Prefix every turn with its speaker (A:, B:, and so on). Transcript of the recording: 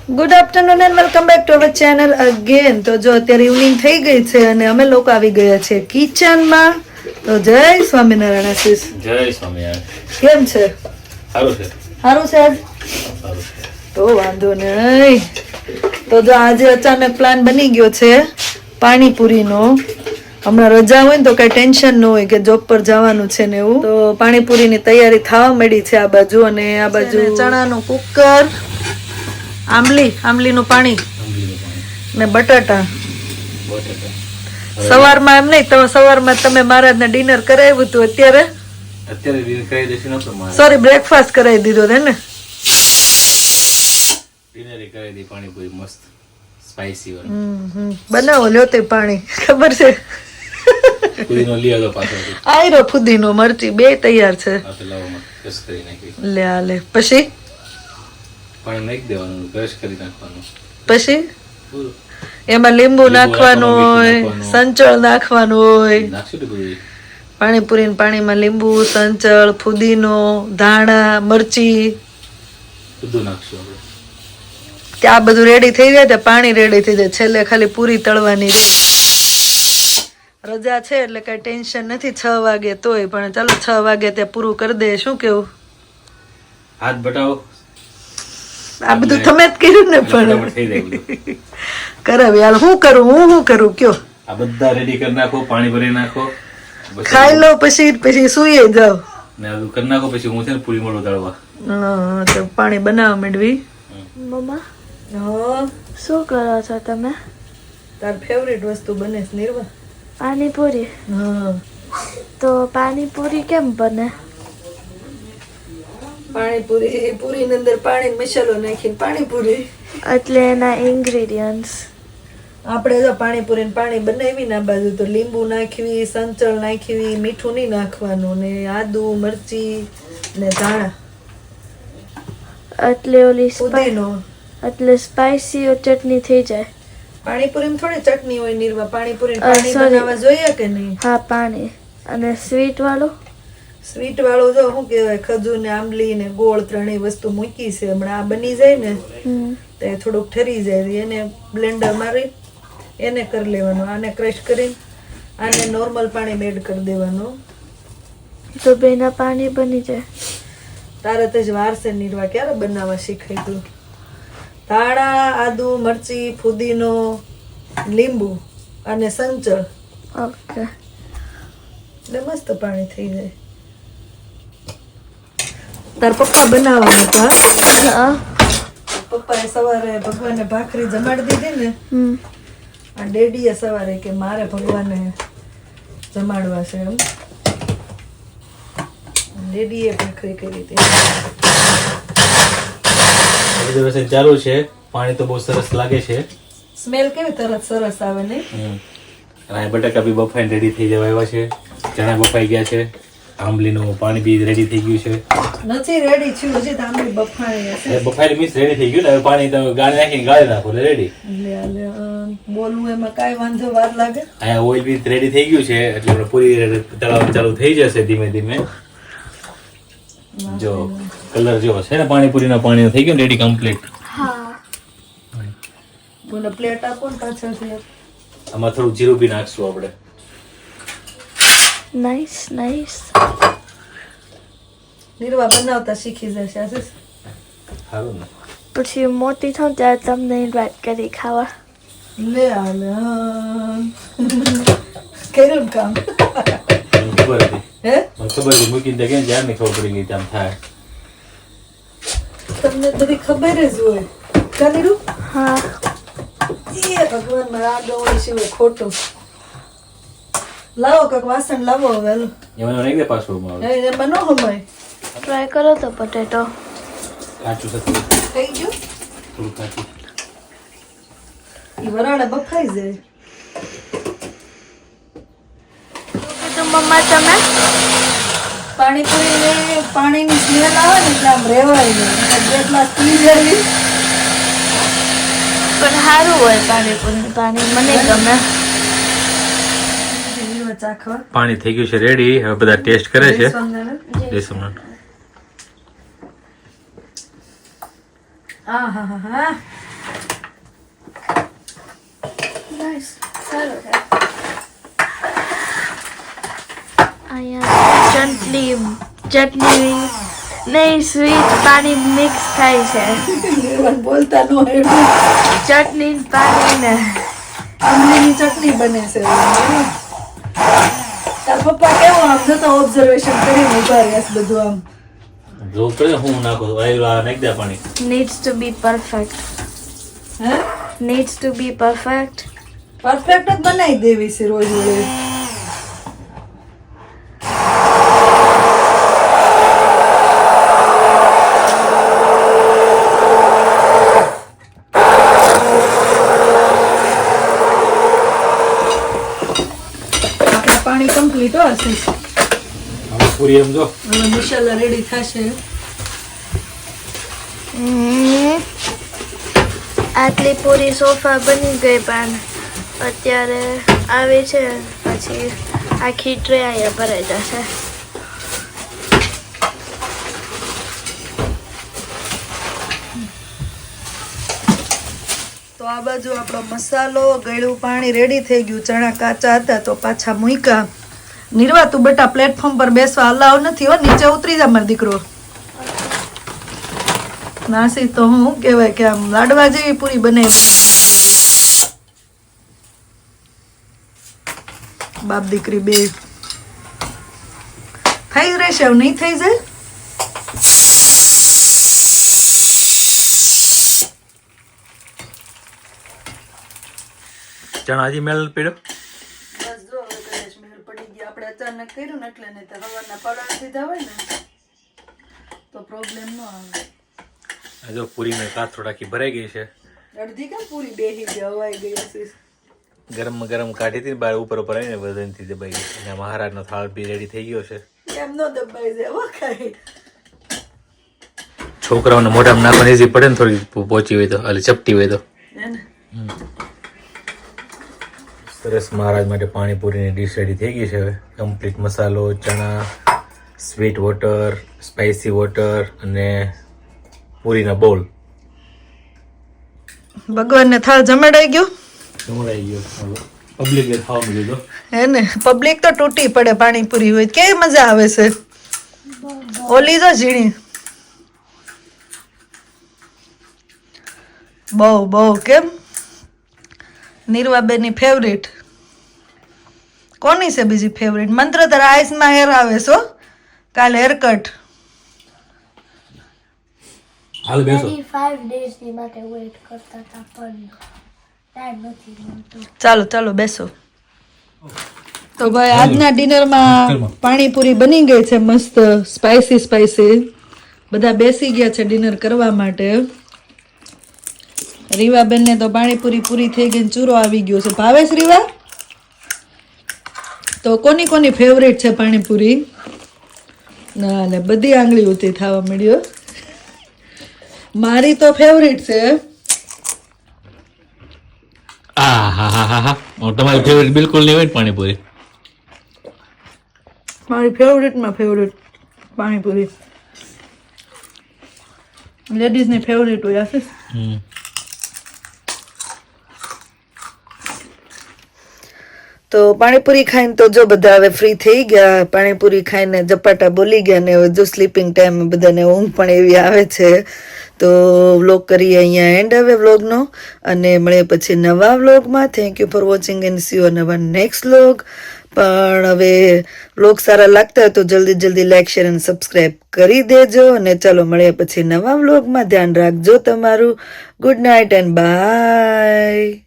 A: Good afternoon and welcome back to our channel again. તો જો અત્યારે ઇવનિંગ થઈ ગઈ છે અને અમે લોકો આવી ગયા છે કિચનમાં. તો જય સ્વામિનારાયણ આશીષ.
B: જય સ્વામિનારાયણ.
A: કેમ છે?
B: સારું છે.
A: સારું છે આજ?
B: સારું છે.
A: તો વાંધો નહીં. તો જો આજે અચાનક પ્લાન બની ગયો છે પાણીપુરીનો. હમણાં રજા હોય ને તો કઈ ટેન્શન ન હોય કે જોબ પર જવાનું છે ને એવું. તો પાણીપુરીની તૈયારી થવા માંડી છે આ બાજુ. અને આ બાજુ ચણાનું કુકર, આંબલીનું પાણી ને બટાટા. સવારમાં એમ નહીં, તમે સવારમાં તમે મહારાજને ડિનર કરાવ્યું હતું. અત્યારે
B: ડિનર કરાવી દેશું નતો મારે.
A: સોરી, બ્રેકફાસ્ટ કરાવી દીધો છે ને.
B: ડિનર કરાવી દી પાણીપુરી મસ્ત સ્પાઈસી વાળું.
A: બનાવો લ્યો તે પાણી. ખબર છે
B: પુદીનો લઈ આવ્યો પાછો.
A: આયરો ફુદીનો મરચી બે તૈયાર છે.
B: આ તો લાવો મત કસ કરી નાખી.
A: લે આ લે. પછી
B: પાણી નાખી દેવાનું, ક્રશ કરી નાખવાનું.
A: પછી
B: પૂરું
A: એમાં લીંબુ નાખવાનું હોય, સંચળ નાખવાનું હોય.
B: નાખશું તો બધું.
A: પાણીપુરી પાણીમાં લીંબુ, સંચળ, ફુદીનો, ધાણા, મરચી
B: બધું નાખશું આપણે.
A: ત્યાં બધું રેડી થઈ જાય તો પાણી રેડી થઈ જાય. છેલ્લે ખાલી પૂરી તળવાની રહે. રજા છે એટલે કઈ ટેન્શન નથી. 6 વાગે તોય પણ ચાલો 6 વાગે ત્યાં પૂરું કરી દે. શું કેવું?
B: હાથ બટાવો.
A: આ બધું તમે જ કર્યું ને. પણ
B: થઈ જાય બધું.
A: કરાવી હાલ. હું કરું કયો?
B: આ બધા રેડી કરી નાખો, પાણી ભરી નાખો,
A: ખાઈ લો પછી સુઈ જાવ
B: ને આ બધું કરી નાખો. પછી હું છે ને પૂરી મોડું તળવા.
A: તો પાણી બનાવવા માંડવી.
C: મમ્મા
A: હા,
C: શું કરો છો તમે?
A: તાર ફેવરિટ વસ્તુ બને છે નિર્વા.
C: પાણીપુરી.
A: હા,
C: તો પાણીપુરી કેમ બને?
A: પાણીપુરી પૂરીની અંદર પાણી મસાલો નાખીને પાણીપુરી.
C: એટલે એના ઇન્ગ્રેડિયન્ટ્સ.
A: આપણે જો પાણીપુરી પાણી બનાવી ને આ બાજુ તો લીંબુ નાખવી, સંચળ નાખવી, મીઠું નહીં નાખવાનું, ને આદુ, મરચી ને ધાણા,
C: એટલે ઓલી
A: પુદીનો.
C: એટલે સ્પાઈસી ચટણી થઈ જાય.
A: પાણીપુરી થોડી ચટણી હોય નિર્વા. પાણીપુરી પાણી
C: sorry.
A: બનાવવા જોઈએ કે નહીં?
C: હા, પાણી. અને સ્વીટ વાળું?
A: સ્વીટ વાળું જો શું કહેવાય, ખજૂર ને આંબલી ને ગોળ ત્રણેય વસ્તુ મૂકી છે. હમણાં આ બની જાય ને તો થોડુંક ઠરી જાય, એને બ્લેન્ડર મારી એને કરી લેવાનું. આને ક્રશ કરીને આને નોર્મલ પાણી એડ કરી દેવાનું.
C: તો બેના પાણી બની જાય.
A: તારે જ વાર છે નિર્વા. ક્યારે બનાવવા શીખાય તું? ધાણા, આદુ, મરચી, ફુદીનો, લીંબુ અને સંચળ.
C: ઓકે.
A: એટલે મસ્ત પાણી થઈ જાય. તાર પપ્પા બનાવવાનું હતા.
C: હા.
A: પપ્પાએ સવારે ભગવાનને ભાખરી જમાડી દીધી ને. આ ડેડીએ સવારે કે મારે ભગવાનને જમાડવા છે એમ. ડેડીએ ભાખરી કરી હતી.
B: રિઝર્વેશન ચાલુ છે. પાણી તો બહુ સરસ લાગે છે.
A: સ્મેલ કેવી તરત સરસ આવે ને.
B: અને બટાકા બી બફાઈને રેડી થઈ જવા આવ્યા છે. ચણા બફાઈ ગયા છે. આંબલીનું પાણી બી રેડી થઈ ગયું છે.
A: નથી રેડી થયું હજી તો આંબલી બફાણી હશે.
B: બફાઈ મીન્સ રેડી થઈ ગયું ને. હવે પાણી તમે ગાળી નાખીને ગાળી નાખો એટલે રેડી.
A: બોલવું એમાં કાંઈ વાંધો વાર લાગે.
B: અહીંયા ઓઇલ બી રેડી થઈ ગયું છે એટલે આપણે પૂરી તળાવ ચાલુ થઈ જશે ધીમે ધીમે. જો કલર જો છે ને પાણીપુરીનો પાણી થઈ ગયું રેડી કમ્પ્લીટ.
C: હા.
A: બોલો પ્લેટ આપો ને પાછળથી.
B: આમાં થોડું જીરું બી નાખશું આપણે.
C: Nice nice.
A: નિર્વા બનાવતા શીખી જશે આશીષ.
B: સારું ને.
C: પછી મોટી થાઉં ત્યારે તમને ઇન્વાઇટ કરી ખાવા.
A: લે હાલે. કર્યું કામ.
B: મને ખબર હતી.
A: હે
B: મને ખબર હતી મૂકીને ત્યાં કેમ જ્યાં ખબર પડી ગઈ આમ થાય.
A: તમને બધી ખબર જ હોય. કરીરું.
C: હા.
A: એ ભગવાન મારા આગળ સિવાય ખોટું. લાવો કાક વાસણ લાવો હવે.
B: એમાં નાખી દે પાછું
A: એમાં ન હમાય.
C: ટ્રાય કરો તો પટેટો.
B: કાચું થતું
A: થઈ ગયું.
B: થોડું કાચું.
A: એ વરાળે બફાઈ જાય.
C: કીધું મમ્મા તમે?
A: પાણીપુરી પાણીની સ્મેલ આવે ને એટલે આમ રેવાય નહીં. બે ગ્લાસ પી જાય.
C: પણ સારું હોય પાણીપુરી. પાણી મને ગમે.
A: ચાખવા
B: પાણી થઈ ગયું છે રેડી. હવે બધા ટેસ્ટ કરે છે.
A: સ્વામિનારાયણ.
B: જય સ્વામિનારાયણ.
A: હા હા હા હા
C: નાઈસ સારું છે અહીંયા ચટણી નહીં સ્વીટ પાણી મિક્સ થાય છે
A: બોલતા નો
C: ચટણી પાણી ને
A: આંબલીની ચટણી બને છે તાર પપ્પા કેવું આમ જતો ઓબ્ઝર્વેશન કરીને ઉભા રહ્યા છે બધું આમ
B: જો કરે હું નાખો નાખી દે પાણી
C: needs to be perfect
A: હે
C: needs to be perfect
A: perfect જ બનાવી દેવી છે રોજ રોજ પાણી કમ્પ્લીટ હશે
B: હવે પૂરી એમ જો
A: હવે મસાલા રેડી થશે
C: આટલી પૂરી સોફા બની ગઈ પણ અત્યારે આવે છે પછી આખી ટ્રે અહીંયા ભરાઈ જશે
A: તો આ બાજુ આપણો મસાલો ગળ્યું પાણી રેડી થઈ ગયું ચણા કાચા હતા તો પાછા મૂક્યા નિર્વા તું બેટા પ્લેટફોર્મ પર બેસવા અલાવ નથી હો નીચે ઉતરી જા મારો દીકરો નાસી તો હું કહેવાય કે આમ લાડવા જેવી પૂરી બનાવી બાપ દીકરી બે થઈ રહેશે હવે નહીં થઈ જાય
B: ચણા હજી મેલ પડ્યો
A: બસ જો હવે કદાચ મેળ પડી ગયા આપણે અચાનક કર્યું ને એટલે નહીં તો હવારના પલાળ દીધા હોય ને તો પ્રોબ્લેમ ન આવે
B: જો પૂરીને કાથરો રાખી ભરાઈ ગઈ છે
A: અડધી કેમ પૂરી બેહી ગઈ હવાઈ ગઈ હશે
B: ગરમ ગરમ કાઢી હતી બહાર ઉપર આવીને વજનથી દબાઈ ગઈ અને મહારાજનો થાળ બી રેડી થઈ ગયો છે
A: એમ નો દબાઈ જાય હો કાંઈ
B: છોકરાઓને મોઢામાં નાખવાની ઈઝી પડે ને થોડી પોચી હોય તો એટલે ચપટી હોય તો
A: હે ને
B: સરસ મહારાજ માટે પાણીપુરીની ડીશ રેડી થઈ ગઈ છે હવે કમ્પ્લીટ મસાલો ચણા સ્વીટ વોટર સ્પાઇસી વોટર અને પૂરીના બોલ
A: ભગવાનને થાળ જમાડાઈ ગયો
B: જમડાઈ ગયો પબ્લિકે ખાવાનું લીધો
A: હે ને પબ્લિક તો તૂટી પડે પાણીપુરી હોય કેવી મજા આવે છે ઓલી જો ઝીણી બહુ કેમ નિર્વાબેનની ફેવરિટ કોની છે બીજી ફેવરિટ મંત્ર તારા આઈસમાં હેર આવે છો કાલ હેર કટ
B: હાલ બેસો
C: 35 ડેઝની માટે વેઇટ કરતા હતા પણ ટાઈમ નથી મળતો
A: ચાલો બેસો તો ભાઈ આજના ડિનરમાં પાણીપુરી બની ગઈ છે મસ્ત સ્પાઇસી બધા બેસી ગયા છે ડિનર કરવા માટે રીવાબેનને તો પાણીપુરી પૂરી થઈ ગઈ ચૂરો આવી ગયો છે ભાવેશ રીવા તો કોની ફેવરેટ છે પાણીપુરી ના ને બધી આંગળી ઊંધી થવા મળ્યો મારી તો ફેવરેટ છે
B: તમારી ફેવરેટ બિલકુલ નહીં હોય પાણીપુરી
A: મારી ફેવરેટમાં ફેવરેટ પાણીપુરી લેડીઝની ફેવરેટ હોય આશીષ તો પાણીપુરી ખાઈને તો જો બધા હવે ફ્રી થઈ ગયા પાણીપુરી ખાઈને ઝપાટા બોલી ગયા ને હવે જો સ્લીપિંગ ટાઈમ બધાને ઊંઘ પણ એવી આવે છે તો વ્લોગ કરીએ અહીંયા એન્ડ હવે વ્લોગનો અને મળીએ પછી નવા વ્લોગમાં thank you for watching and C you નવા નેક્સ્ટ વ્લોગ પણ હવે વ્લોગ સારા લાગતા હોય તો જલ્દી લાઈક શેર અને સબસ્ક્રાઈબ કરી દેજો અને ચાલો મળીએ પછી નવા વ્લોગમાં ધ્યાન રાખજો તમારું ગુડ નાઇટ એન્ડ બાય